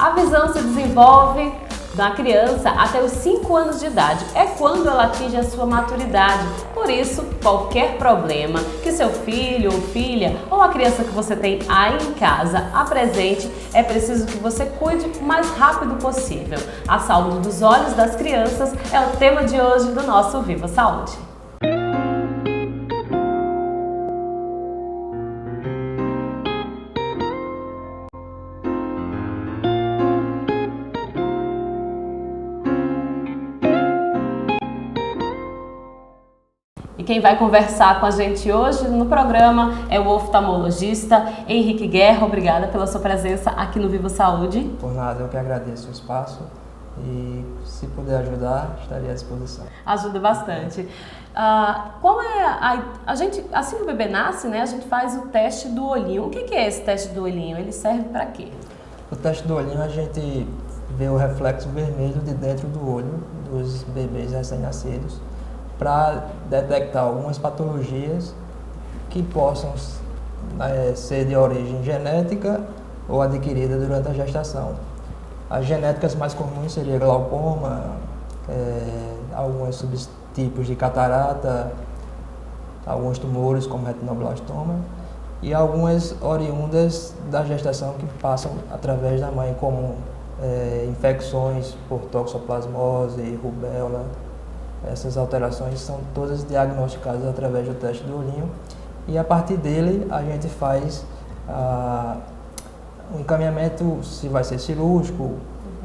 A visão se desenvolve na criança até os 5 anos de idade, é quando ela atinge a sua maturidade. Por isso, qualquer problema que seu filho ou filha ou a criança que você tem aí em casa apresente, é preciso que você cuide o mais rápido possível. A saúde dos olhos das crianças é o tema de hoje do nosso Viva Saúde. E quem vai conversar com a gente hoje no programa é o oftalmologista Henrique Guerra. Obrigada pela sua presença aqui no Viva Saúde. Por nada, eu que agradeço o espaço e se puder ajudar, estaria à disposição. Ajuda bastante. Qual é a gente, assim que o bebê nasce, né, a gente faz o teste do olhinho. O que é esse teste do olhinho? Ele serve para quê? O teste do olhinho, a gente vê o reflexo vermelho de dentro do olho dos bebês recém-nascidos, para detectar algumas patologias que possam ser de origem genética ou adquirida durante a gestação. As genéticas mais comuns seriam glaucoma, alguns subtipos de catarata, alguns tumores como retinoblastoma e algumas oriundas da gestação que passam através da mãe, como infecções por toxoplasmose, rubéola. Essas alterações são todas diagnosticadas através do teste do olhinho e a partir dele a gente faz um encaminhamento, se vai ser cirúrgico,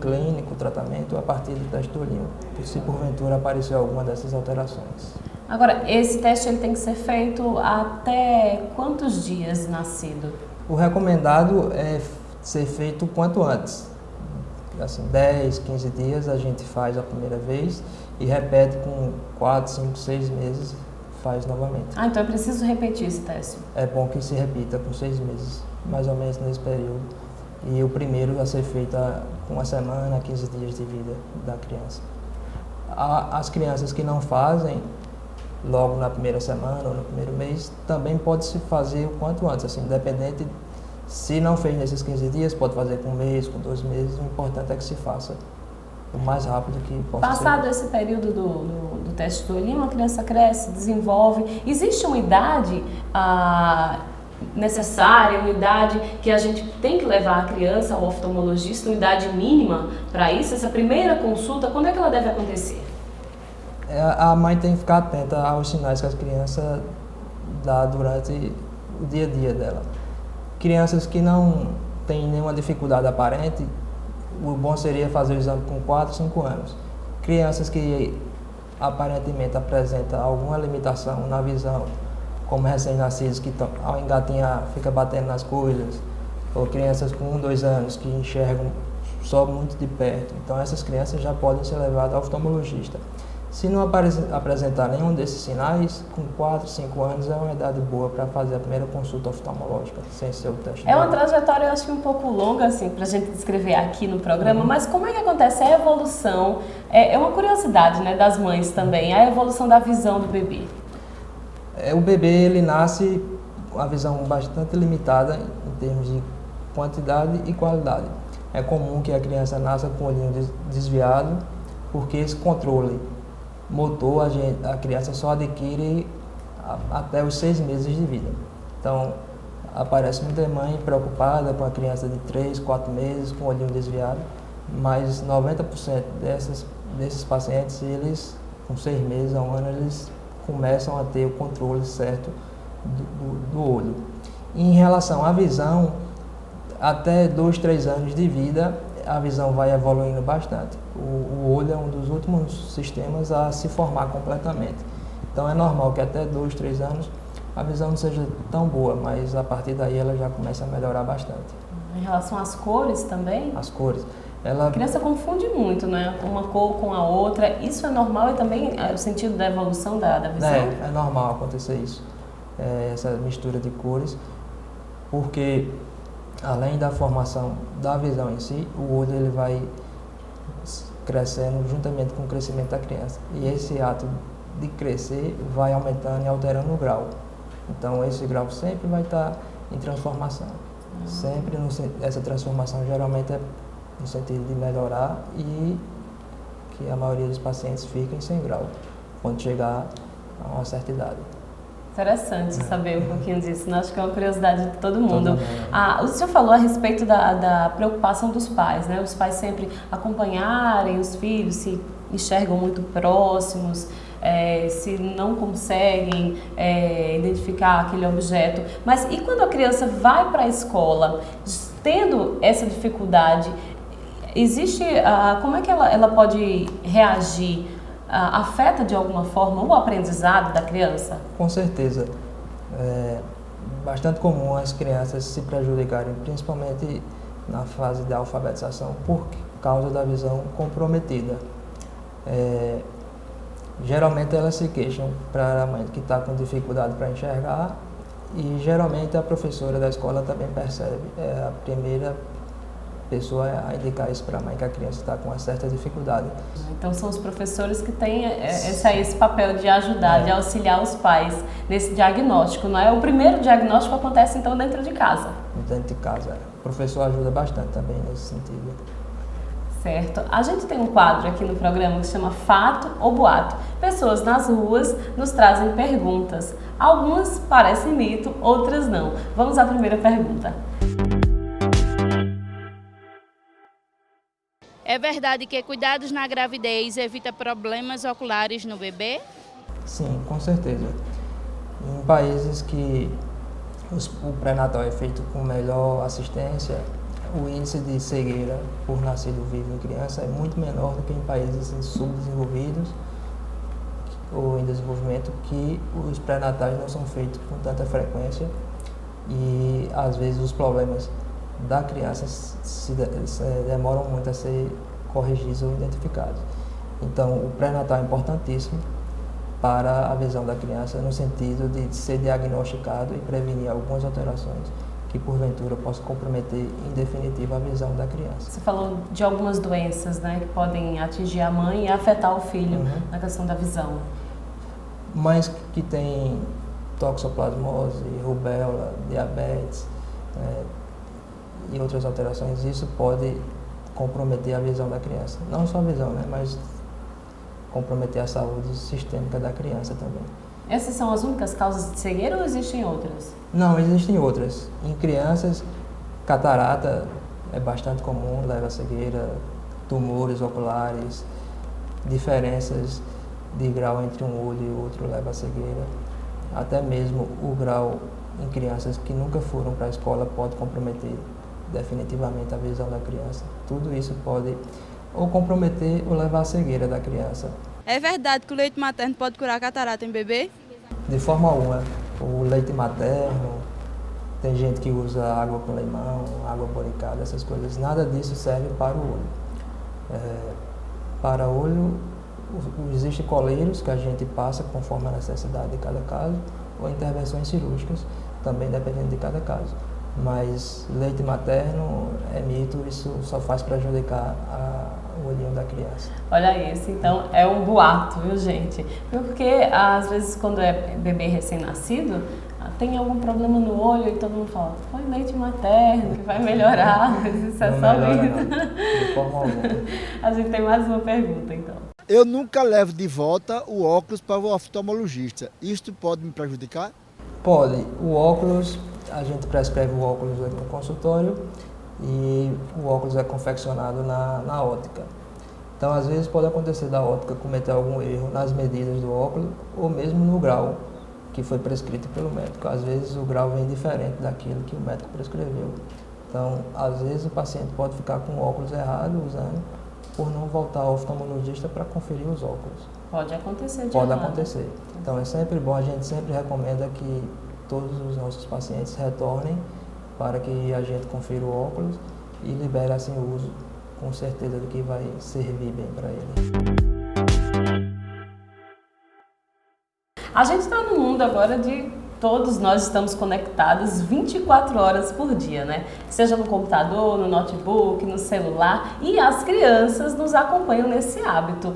clínico, tratamento, a partir do teste do olhinho, se porventura aparecer alguma dessas alterações. Agora, esse teste ele tem que ser feito até quantos dias nascido? O recomendado é ser feito quanto antes. Assim, 10, 15 dias a gente faz a primeira vez e repete com 4, 5, 6 meses, faz novamente. Então é preciso repetir esse teste? É bom que se repita com 6 meses, mais ou menos nesse período. E o primeiro vai ser feito com 1 semana, 15 dias de vida da criança. As crianças que não fazem logo na primeira semana ou no primeiro mês, também pode se fazer o quanto antes, assim, independente. Se não fez nesses 15 dias, pode fazer com 1 mês, com 2 meses, o importante é que se faça o mais rápido que possa ser. Passado esse período do teste do olhinho, a criança cresce, desenvolve. Existe uma idade necessária, uma idade que a gente tem que levar a criança ao oftalmologista, uma idade mínima para isso? Essa primeira consulta, quando é que ela deve acontecer? A mãe tem que ficar atenta aos sinais que a criança dá durante o dia a dia dela. Crianças que não têm nenhuma dificuldade aparente, o bom seria fazer o exame com 4, 5 anos. Crianças que aparentemente apresentam alguma limitação na visão, como recém-nascidos que ao engatinhar fica batendo nas coisas, ou crianças com 1, 2 anos que enxergam só muito de perto. Então essas crianças já podem ser levadas ao oftalmologista. Se não apresentar nenhum desses sinais, com 4, 5 anos é uma idade boa para fazer a primeira consulta oftalmológica, sem ser o teste. É uma trajetória, eu acho que um pouco longa, assim, para a gente descrever aqui no programa, mas como é que acontece a evolução? É uma curiosidade, né, das mães também, a evolução da visão do bebê. O bebê, ele nasce com a visão bastante limitada em termos de quantidade e qualidade. É comum que a criança nasça com o olhinho desviado, porque esse controle motor a criança só adquire até os 6 meses de vida. Então, aparece muita mãe preocupada com a criança de 3, 4 meses, com o olhinho desviado, mas 90% desses pacientes, eles, com 6 meses a 1 ano, eles começam a ter o controle certo do olho. Em relação à visão, até 2, 3 anos de vida, a visão vai evoluindo bastante. O olho é um dos últimos sistemas a se formar completamente. Então é normal que até 2, 3 anos a visão não seja tão boa, mas a partir daí ela já começa a melhorar bastante. Em relação às cores também? As cores. A criança confunde muito, né? Uma cor com a outra. Isso é normal e também é o sentido da evolução da visão? É normal acontecer isso. Essa mistura de cores, porque além da formação da visão em si, o olho ele vai crescendo juntamente com o crescimento da criança. E esse ato de crescer vai aumentando e alterando o grau. Então esse grau sempre vai estar em transformação. Sempre essa transformação geralmente é no sentido de melhorar e que a maioria dos pacientes fiquem sem grau quando chegar a uma certa idade. Interessante saber um pouquinho disso, né? Acho que é uma curiosidade de todo mundo. O senhor falou a respeito da preocupação dos pais, né? Os pais sempre acompanharem os filhos, se enxergam muito próximos, se não conseguem identificar aquele objeto. Mas e quando a criança vai para a escola, tendo essa dificuldade, existe, como é que ela pode reagir? Afeta de alguma forma o aprendizado da criança? Com certeza. É bastante comum as crianças se prejudicarem, principalmente na fase de alfabetização, por causa da visão comprometida. Geralmente elas se queixam para a mãe que está com dificuldade para enxergar e geralmente a professora da escola também percebe. É a primeira pessoa a indicar isso para a mãe, que a criança está com uma certa dificuldade. Então são os professores que têm esse papel de ajudar, de auxiliar os pais nesse diagnóstico, não é? O primeiro diagnóstico acontece então dentro de casa. Dentro de casa. O professor ajuda bastante também nesse sentido. Certo. A gente tem um quadro aqui no programa que se chama Fato ou Boato. Pessoas nas ruas nos trazem perguntas. Algumas parecem mito, outras não. Vamos à primeira pergunta. É verdade que cuidados na gravidez evita problemas oculares no bebê? Sim, com certeza. Em países que o pré-natal é feito com melhor assistência, o índice de cegueira por nascido vivo em criança é muito menor do que em países subdesenvolvidos ou em desenvolvimento, que os pré-natais não são feitos com tanta frequência e às vezes os problemas da criança demoram muito a ser corrigidos ou identificados. Então, o pré-natal é importantíssimo para a visão da criança, no sentido de ser diagnosticado e prevenir algumas alterações que, porventura, possam comprometer, em definitiva, a visão da criança. Você falou de algumas doenças, né, que podem atingir a mãe e afetar o filho na questão da visão. Mães que têm toxoplasmose, rubéola, diabetes, e outras alterações, isso pode comprometer a visão da criança. Não só a visão, né, mas comprometer a saúde sistêmica da criança também. Essas são as únicas causas de cegueira ou existem outras? Não, existem outras. Em crianças, catarata é bastante comum, leva a cegueira, tumores oculares, diferenças de grau entre um olho e outro leva a cegueira. Até mesmo o grau em crianças que nunca foram para a escola pode comprometer definitivamente a visão da criança. Tudo isso pode ou comprometer ou levar à cegueira da criança. É verdade que o leite materno pode curar catarata em bebê? De forma alguma. O leite materno, tem gente que usa água com limão, água boricada, essas coisas. Nada disso serve para o olho. Para o olho, existem coleiros que a gente passa conforme a necessidade de cada caso, ou intervenções cirúrgicas, também dependendo de cada caso. Mas leite materno é mito, isso só faz prejudicar o olhinho da criança. Olha isso, então é um boato, viu, gente? Porque às vezes quando é bebê recém-nascido, tem algum problema no olho e todo mundo fala, põe leite materno que vai melhorar, mas isso é só mito. De forma alguma. A gente tem mais uma pergunta, então. Eu nunca levo de volta o óculos para o oftalmologista. Isto pode me prejudicar? Pode. O óculos, a gente prescreve o óculos no consultório e o óculos é confeccionado na ótica. Então, às vezes, pode acontecer da ótica cometer algum erro nas medidas do óculos ou mesmo no grau que foi prescrito pelo médico. Às vezes, o grau vem diferente daquilo que o médico prescreveu. Então, às vezes, o paciente pode ficar com o óculos errado usando por não voltar ao oftalmologista para conferir os óculos. Pode acontecer de Pode errado. acontecer. Então, é sempre bom, a gente sempre recomenda que todos os nossos pacientes retornem para que a gente confira o óculos e libere assim o uso, com certeza de que vai servir bem para ele. A gente está no mundo agora de todos nós estamos conectados 24 horas por dia, né? Seja no computador, no notebook, no celular, e as crianças nos acompanham nesse hábito.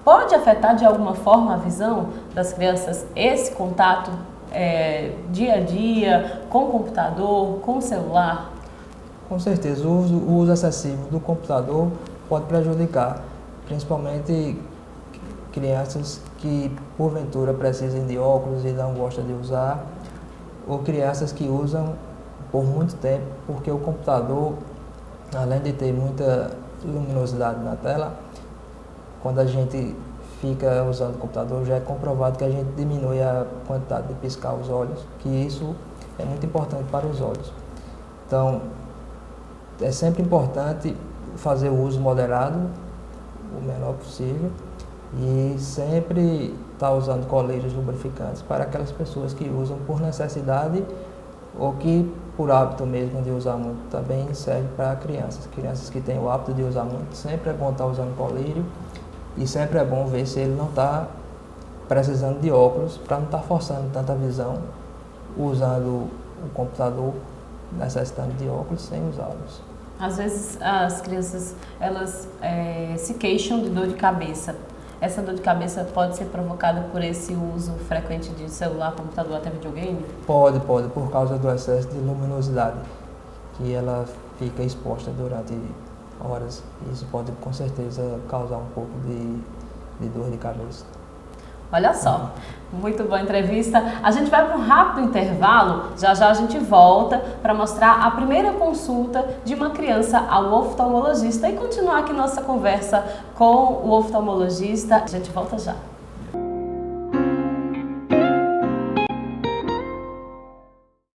Pode afetar de alguma forma a visão das crianças esse contato dia a dia com o computador, com o celular? Com certeza, o uso excessivo do computador pode prejudicar, principalmente crianças que porventura precisem de óculos e não gostam de usar, ou crianças que usam por muito tempo, porque o computador, além de ter muita luminosidade na tela, quando a gente fica usando o computador, já é comprovado que a gente diminui a quantidade de piscar os olhos, que isso é muito importante para os olhos. Então, é sempre importante fazer o uso moderado, o menor possível, e sempre estar usando coleiros lubrificantes para aquelas pessoas que usam por necessidade ou que por hábito mesmo de usar muito. Também serve para crianças. Crianças que têm o hábito de usar muito, sempre é bom estar usando colírio e sempre é bom ver se ele não está precisando de óculos para não estar forçando tanta visão usando o computador, necessitando de óculos sem usá-los. Às vezes as crianças elas se queixam de dor de cabeça. Essa dor de cabeça pode ser provocada por esse uso frequente de celular, computador, até videogame? Pode, por causa do excesso de luminosidade, que ela fica exposta durante horas. Isso pode com certeza causar um pouco de dor de cabeça. Olha só, muito boa entrevista. A gente vai para um rápido intervalo, já já a gente volta para mostrar a primeira consulta de uma criança ao oftalmologista e continuar aqui nossa conversa com o oftalmologista. A gente volta já.